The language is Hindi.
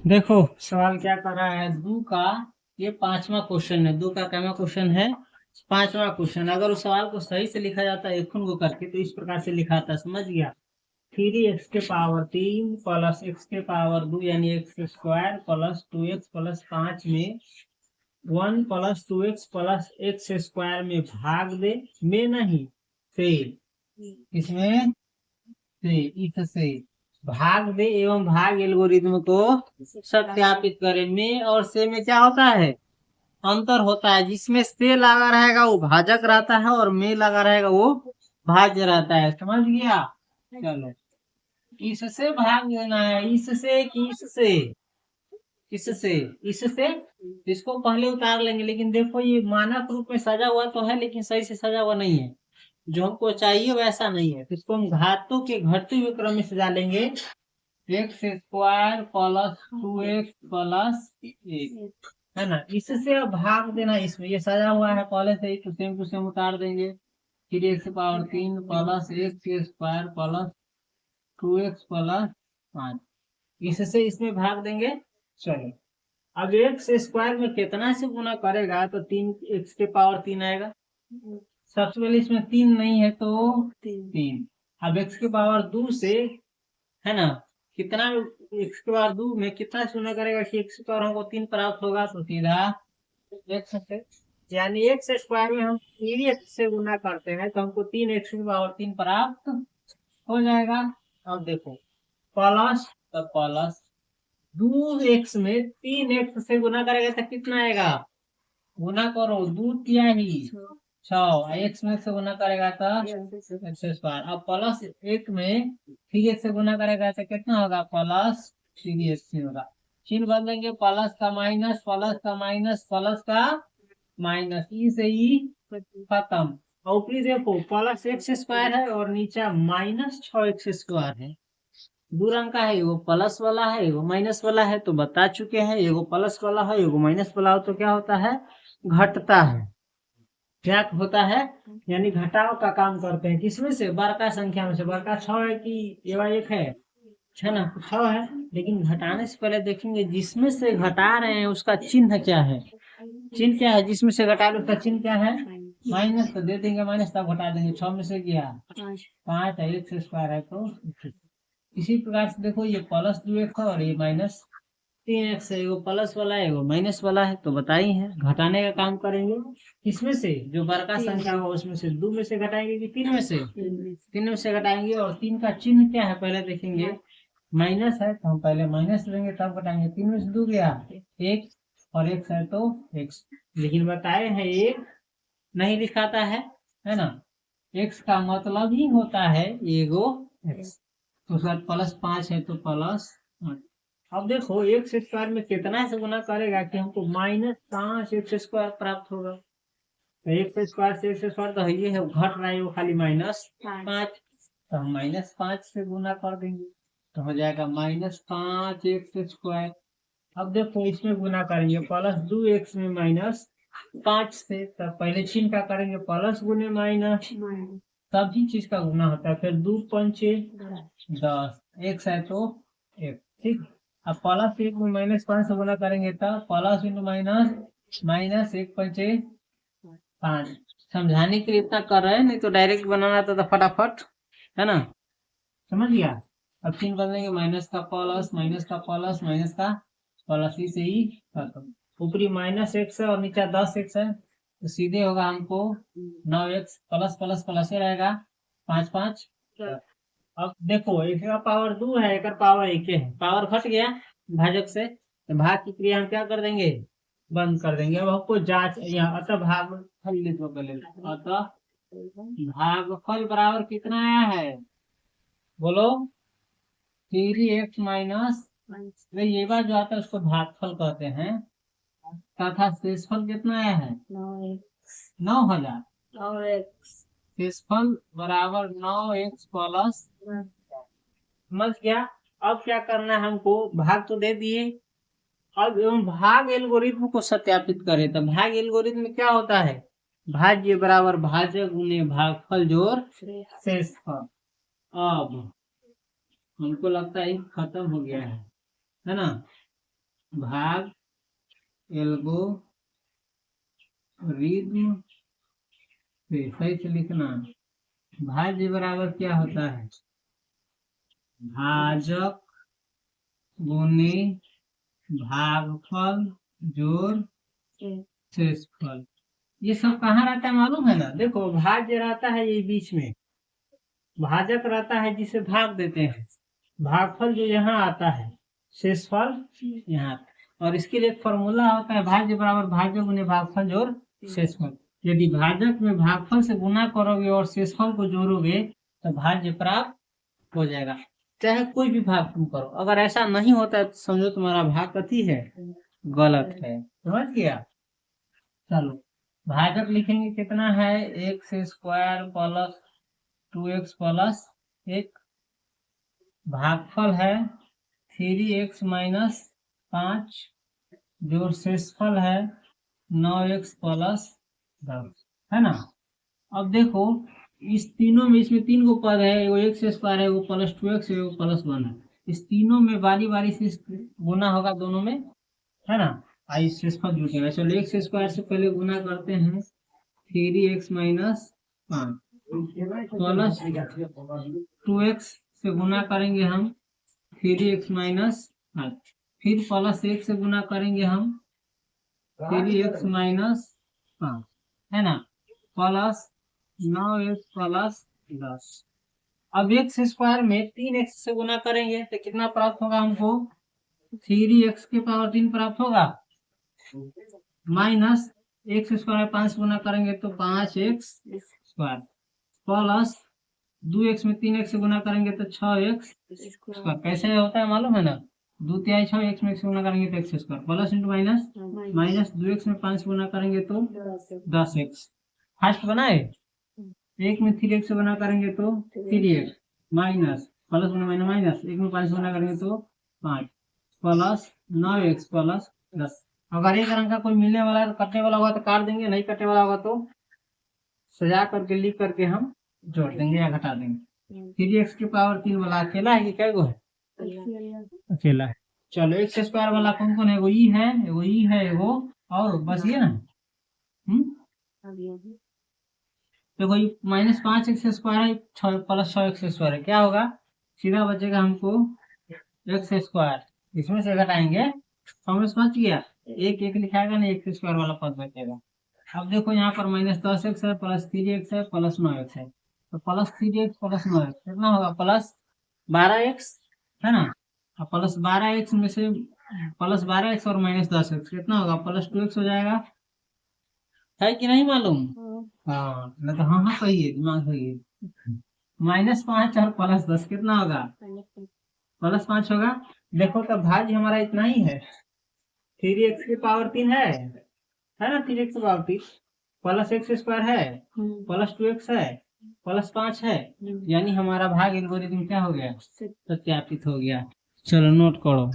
देखो सवाल क्या कर रहा है, दो का ये पांचवा क्वेश्चन है। दो का कैमा क्वेश्चन है, पांचवा क्वेश्चन। अगर उस सवाल को सही से लिखा जाता है एक को करके तो इस प्रकार से लिखा था, समझ गया। 3x⁻³ प्लस x⁻² यानी x² प्लस 2x प्लस 5 में 1 प्लस 2x प्लस x² में भाग दे, में नहीं से, इसमें से, इससे भाग दे एवं भाग एल्गोरिथ्म को सत्यापित करें। में और से में क्या होता है, अंतर होता है। जिसमें से लगा रहेगा वो भाजक रहता है और में लगा रहेगा वो भाज्य रहता है, समझ गया। चलो इससे भाग देना है, इससे कि इससे, इससे, इससे। इसको पहले उतार लेंगे, लेकिन देखो ये मानक रूप में सजा हुआ तो है लेकिन सही से सजा हुआ नहीं है, जो हमको चाहिए वैसा नहीं है। तो इसको हम घातों के घटते हुए क्रम में सजा लेंगे। x² प्लस 2x प्लस 1, है ना। इससे अब भाग देना, इसमें ये सजा हुआ है पहले से ही, तो सेम टू सेम उतार देंगे। 3x⁻³ plus x² plus 2x plus 5, इससे इसमें भाग देंगे। चलो अब x² में कितना से गुना करेगा तो 3x⁻³ आएगा। सबसे पहले इसमें 3 नहीं है तो 3। अब x⁻² से, है ना, कितना x⁻² में कितना से गुना करेगा कि x² हमको 3 प्राप्त होगा, तो सीधा x से, यानी x² में हम 3x से गुना करते हैं तो हमको 3x⁻³ प्राप्त हो जाएगा। अब देखो प्लस, तो प्लस 2x में 3x से गुना करेगा तो कितना आएगा, गुना करो, 2 क्या ही 6, x में से गुना करेगा तो x²। अब प्लस 1 में 3x से गुना करेगा तो कितना होगा, प्लस 3x होगा। चिन्ह बदलेंगे, प्लस का माइनस, प्लस का माइनस, प्लस का माइनस, ई से ई खत्म। और ऊपरी देखो प्लस x² है और नीचे माइनस 6x² है। दो रंग का है, एगो प्लस वाला है एगो माइनस वाला है, तो बता चुके हैं। एगो प्लस वाला है एगो माइनस वाला हो तो क्या होता है, घटता है। क्या होता है, यानी घटाव का काम करते हैं। किसमें से, बड़का संख्या में से। बड़का 6 है कि ये 1 है ना, 6 है। लेकिन घटाने से पहले देखेंगे जिसमें से घटा रहे हैं उसका चिन्ह क्या है। चिन्ह क्या है, जिसमें से घटा रहे उसका चिन्ह क्या है, माइनस। तो दे देंगे माइनस, तब घटा देंगे। 6 में से गया 5 है, x² है तो। इसी प्रकार से देखो ये प्लस 2x है और ये माइनस 3x है। एगो प्लस वाला है एगो माइनस वाला है, तो बताई है घटाने का काम करेंगे। इसमें से जो बड़का संख्या हो उसमें से 2 में से घटाएंगे कि 3 में से, 3 में से घटाएंगे। और 3 का चिन्ह क्या है पहले देखेंगे, माइनस है तो हम पहले माइनस लेंगे तब घटाएंगे। 3 में से 2 गया 1 और x है तो x। लेकिन बताए हैं एक नहीं दिखाता है ना। x का मतलब ही होता है एगो x, तो उसके बाद प्लस 5 है तो प्लस 8। अब देखो x² में कितना से गुना करेगा कि हमको -5x² प्राप्त होगा। तो x² से x² तो ये है, घट रहा है वो खाली -5, तो हम -5 से गुना कर देंगे तो हो जाएगा -5x²। अब देखो इसमें गुना करेंगे प्लस 2x में -5 से, तब पहले चिन्ह का करेंगे, प्लस गुने माइनस, सभी चीज का गुना होता है। फिर 2 पंचे 10, x है तो एक, ठीक। अब प्लस 1 में -5 से गुना करेंगे तब प्लस इंटू माइनस, -1 पंचे 5। समझाने के लिए इतना कर रहे हैं, नहीं तो डायरेक्ट बनाना था तो फटाफट, है ना, समझ गया। अब चिन्ह बदलेंगे, माइनस का प्लस, माइनस का प्लस, माइनस का प्लस, ही से ही खत्म। ऊपरी -x है और नीचे 10x है, तो सीधे होगा हमको 9x, प्लस प्लस प्लस ही रहेगा, 5 5। अब देखो एक का पावर 2 है, एक पावर 1 है, पावर घट गया भाजक से, तो भाग की क्रिया हम क्या कर देंगे, बंद कर देंगे। अब हमको जांच, यहाँ अतः भागफल लिख लो पहले। अतः भागफल बराबर कितना आया है, बोलो। 3x माइनस, ये बार जो आता है उसको भागफल कहते हैं, तथा शेषफल कितना आया है 9000। शेषफल बराबर 9x प्लस, समझ गया। अब क्या करना है हमको, भाग तो दे दिए। अब हम भाग एल्गोरिथ्म को सत्यापित करें, तो भाग एल्गोरिथ्म में क्या होता है, भाज्य बराबर भाजक गुने भागफल जोड़ शेषफल। अब हमको लगता है खत्म हो गया है ना। भाग एल्गोरिदम से, सही से लिखना। भाज्य बराबर क्या होता है, भाजक गुने भागफल जोड़ शेषफल। ये सब कहाँ रहता है मालूम है ना, देखो भाज्य रहता है ये बीच में, भाजक रहता है जिसे भाग देते हैं, भागफल जो यहाँ आता है, शेषफल यहाँ। और इसके लिए एक फॉर्मूला होता है, भाज्य बराबर भाजक गुने भागफल जोड़ शेषफल। यदि भाजक में भागफल से गुना करोगे और शेषफल को जोड़ोगे तो भाज्य प्राप्त हो जाएगा, चाहे कोई भी भाग तुम करो। अगर ऐसा नहीं होता है तो समझो तुम्हारा भाग कथी है, गलत है। समझ गया। चलो भाजक लिखेंगे, कितना है, x square plus 2x plus 1, भागफल है 3x माइनस 5, जो शेषफल है 9x प्लस 10, है ना। अब देखो इस तीनों में, इसमें 3 को पद है, एगो एक्स स्क्वायर है, एगो प्लस 2x है, एगो प्लस 1 है। इस तीनों में बारी बारी से गुना होगा दोनों में, है ना। आई शेषफल जुटेगा। चलो एक्स स्क्वायर से पहले गुना करते हैं, 3x माइनस 5 प्लस 2x से गुना करेंगे हम 3x माइनस 5, फिर प्लस 1 से गुना करेंगे हम 3x माइनस 5, है ना, प्लस 9x प्लस 10। अब एक्स स्क्वायर में 3x से गुना करेंगे तो कितना प्राप्त होगा हमको, 3x के पावर 3 प्राप्त होगा, माइनस एक्स स्क्वायर 5 से गुना करेंगे तो 5x स्क्वायर, प्लस 2x में 3x से गुना करेंगे तो 6x स्क्वायर। कैसे होता है मालूम है ना, 2 तिहाई 6, x में x से गुना करेंगे तो x square, plus into minus, minus 2x में 5 से गुना करेंगे तो 10x। फर्स्ट बनाए, 1 में 3x से गुना करेंगे तो 3x, minus plus minus minus 1 में 5 से गुना करेंगे तो 5, प्लस 9x प्लस 10। अगर एक रंग का कोई मिलने वाला है तो कटने वाला होगा तो काट देंगे, नहीं कटने वाला होगा तो सजा करके लिख करके हम जोड़ देंगे या घटा देंगे। 3x की पावर 3 वाला अकेला है कि क्या गो है, अकेला है। चलो एक्स स्क्वायर वाला कौन कौन है, एगो ई है, एगो ई है, एगो और बस ये ना। देखो ये माइनस 5x स्क्वायर है, प्लस 6x स्क्वायर है, क्या होगा, सीधा बचेगा हमको एक्स स्क्वायर, इसमें से घटाएंगे, समझ बच गया, एक एक लिखाएगा ना, एक्स स्क्वायर वाला पद बचेगा। अब देखो यहाँ पर माइनस 10x है, प्लस 3x है, प्लस 9x है, तो प्लस 3x प्लस 9x कितना होगा, प्लस 12x, है ना। अब प्लस 12x में से प्लस 12x और माइनस 10x कितना होगा, प्लस 2x हो जाएगा, है कि नहीं मालूम। हाँ नहीं तो हाँ हाँ सही है, दिमाग सही है। माइनस 5 और प्लस 10 कितना होगा, प्लस 5 होगा। देखो तो भाज्य हमारा इतना ही है, 3x की पावर 3 है ना, 3x की पावर 3 प्लस एक्स स्क्वायर है, प्लस 2x है, प्लस 5 है, यानी हमारा भाग एल्गोरिथम क्या हो गया, सत्यापित हो गया। चलो नोट करो।